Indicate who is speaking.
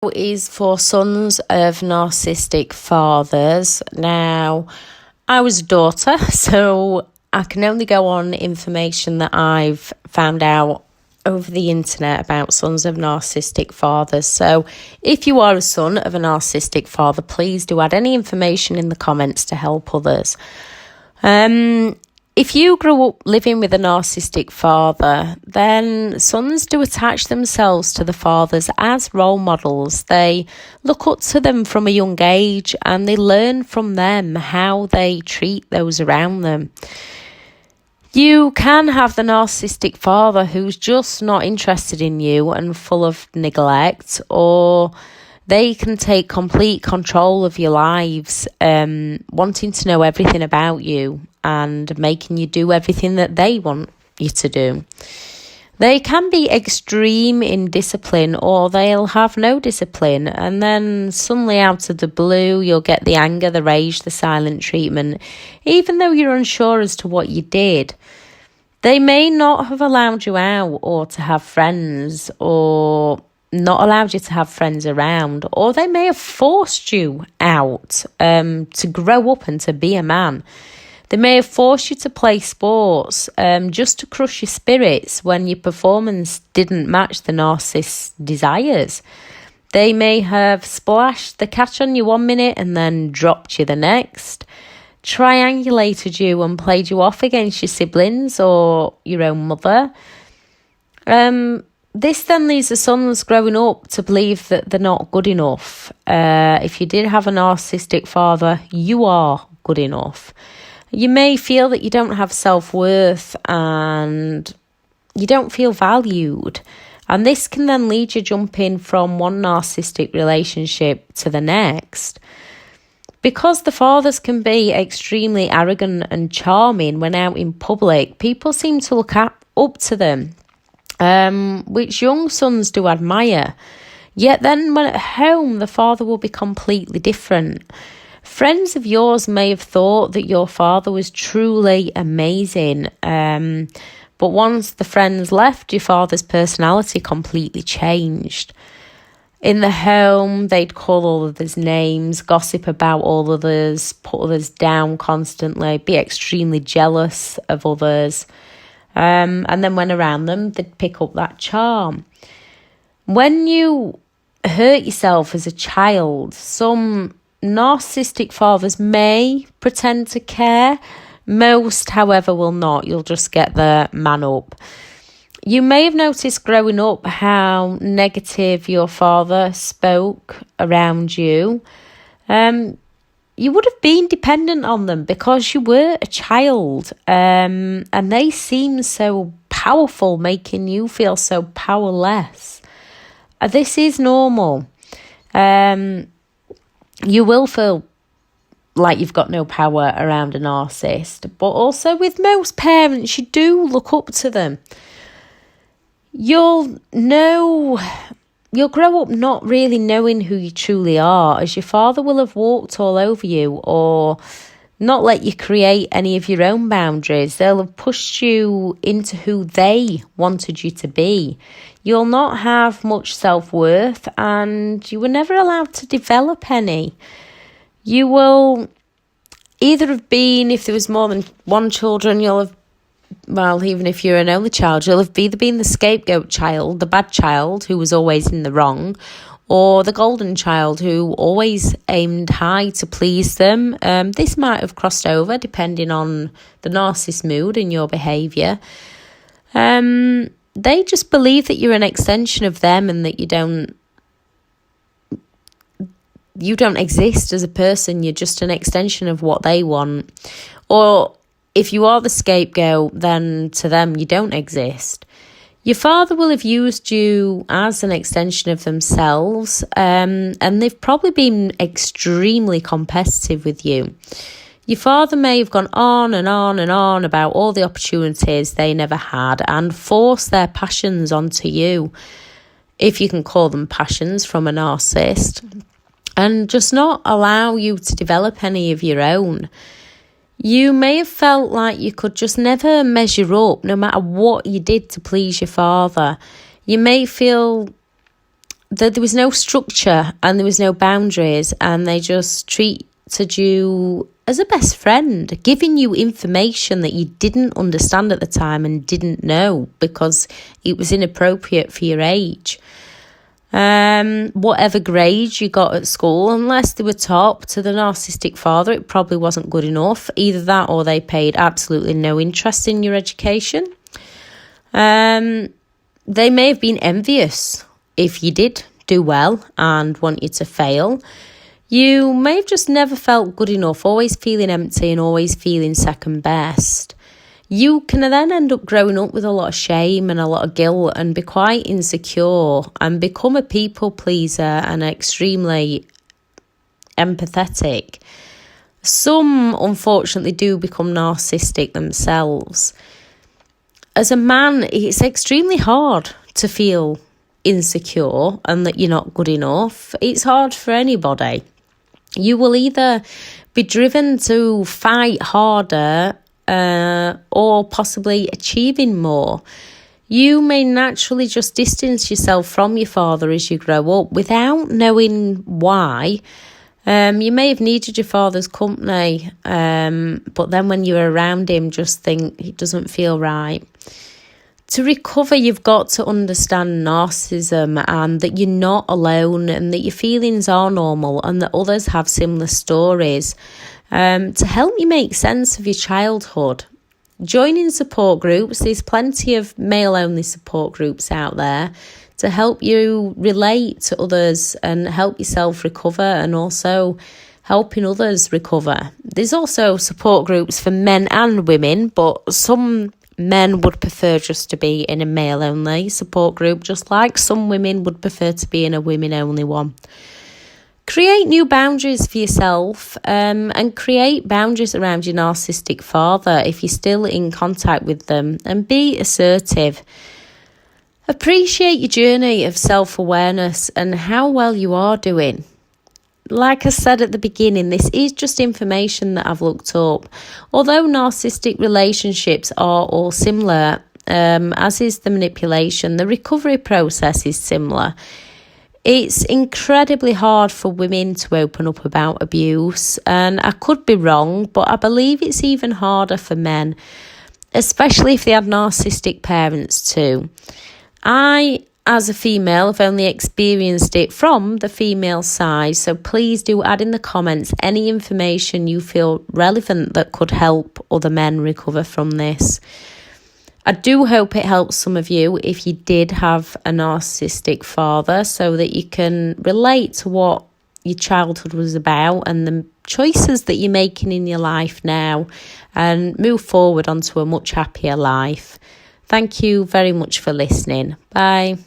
Speaker 1: Is for sons of narcissistic fathers. Now, I was a daughter, so I can only go on information that I've found out over the internet about sons of narcissistic fathers. So if you are a son of a narcissistic father, please do add any information in the comments to help others. If you grew up living with a narcissistic father, then sons do attach themselves to the fathers as role models. They look up to them from a young age and they learn from them how they treat those around them. You can have the narcissistic father who's just not interested in you and full of neglect, or they can take complete control of your lives, wanting to know everything about you and making you do everything that they want you to do. They can be extreme in discipline, or they'll have no discipline, and then suddenly out of the blue you'll get the anger, the rage, the silent treatment, even though you're unsure as to what you did. They may not have allowed you out or to have friends, or not allowed you to have friends around, or they may have forced you out to grow up and to be a man. They may have forced you to play sports just to crush your spirits when your performance didn't match the narcissist's desires. They may have splashed the catch on you 1 minute and then dropped you the next, triangulated you and played you off against your siblings or your own mother. This then leaves the sons growing up to believe that they're not good enough. If you did have a narcissistic father, you are good enough. You may feel that you don't have self-worth and you don't feel valued. And this can then lead you jumping from one narcissistic relationship to the next. Because the fathers can be extremely arrogant and charming when out in public, people seem to look up to them, which young sons do admire. Yet then when at home, the father will be completely different. Friends of yours may have thought that your father was truly amazing, but once the friends left, your father's personality completely changed. In the home, they'd call all others names, gossip about all others, put others down constantly, be extremely jealous of others. And then when around them, they'd pick up that charm. When you hurt yourself as a child, some narcissistic fathers may pretend to care. Most, however, will not. You'll just get the man up. You may have noticed growing up how negative your father spoke around you. You would have been dependent on them because you were a child, and they seem so powerful, making you feel so powerless. This is normal. You will feel like you've got no power around a narcissist, but also with most parents, you do look up to them. You'll grow up not really knowing who you truly are, as your father will have walked all over you or not let you create any of your own boundaries. They'll have pushed you into who they wanted you to be. You'll not have much self-worth and you were never allowed to develop any. You will either have been, if there was more than one children, you'll have, well, even if you're an only child, you'll have either been the scapegoat child, the bad child who was always in the wrong, or the golden child who always aimed high to please them. This might have crossed over depending on the narcissist mood and your behaviour. They just believe that you're an extension of them and that you don't exist as a person. You're just an extension of what they want. Or if you are the scapegoat, then to them you don't exist. Your father will have used you as an extension of themselves, and they've probably been extremely competitive with you. Your father may have gone on and on and on about all the opportunities they never had and forced their passions onto you, if you can call them passions from a narcissist, and just not allow you to develop any of your own. You may have felt like you could just never measure up no matter what you did to please your father. You may feel there was no structure and there was no boundaries, and they just treated you as a best friend, giving you information that you didn't understand at the time and didn't know because it was inappropriate for your age. Whatever grades you got at school, unless they were top to the narcissistic father, it probably wasn't good enough. Either that or they paid absolutely no interest in your education. They may have been envious if you did do well and want you to fail. You may have just never felt good enough, always feeling empty and always feeling second best. You can then end up growing up with a lot of shame and a lot of guilt and be quite insecure and become a people pleaser and extremely empathetic. Some, unfortunately, do become narcissistic themselves. As a man, it's extremely hard to feel insecure and that you're not good enough. It's hard for anybody. You will either be driven to fight harder or possibly achieving more. You may naturally just distance yourself from your father as you grow up without knowing why. You may have needed your father's company, but then when you're around him, just think it doesn't feel right. To recover, you've got to understand narcissism and that you're not alone and that your feelings are normal and that others have similar stories. To help you make sense of your childhood, joining support groups. There's plenty of male-only support groups out there to help you relate to others and help yourself recover and also helping others recover. There's also support groups for men and women, but some men would prefer just to be in a male-only support group, just like some women would prefer to be in a women-only one. Create new boundaries for yourself and create boundaries around your narcissistic father if you're still in contact with them, and be assertive. Appreciate your journey of self-awareness and how well you are doing. Like I said at the beginning, this is just information that I've looked up. Although narcissistic relationships are all similar, as is the manipulation, the recovery process is similar. It's incredibly hard for women to open up about abuse, and I could be wrong, but I believe it's even harder for men, especially if they had narcissistic parents too. I, as a female, have only experienced it from the female side, so please do add in the comments any information you feel relevant that could help other men recover from this. I do hope it helps some of you if you did have a narcissistic father, so that you can relate to what your childhood was about and the choices that you're making in your life now and move forward onto a much happier life. Thank you very much for listening. Bye.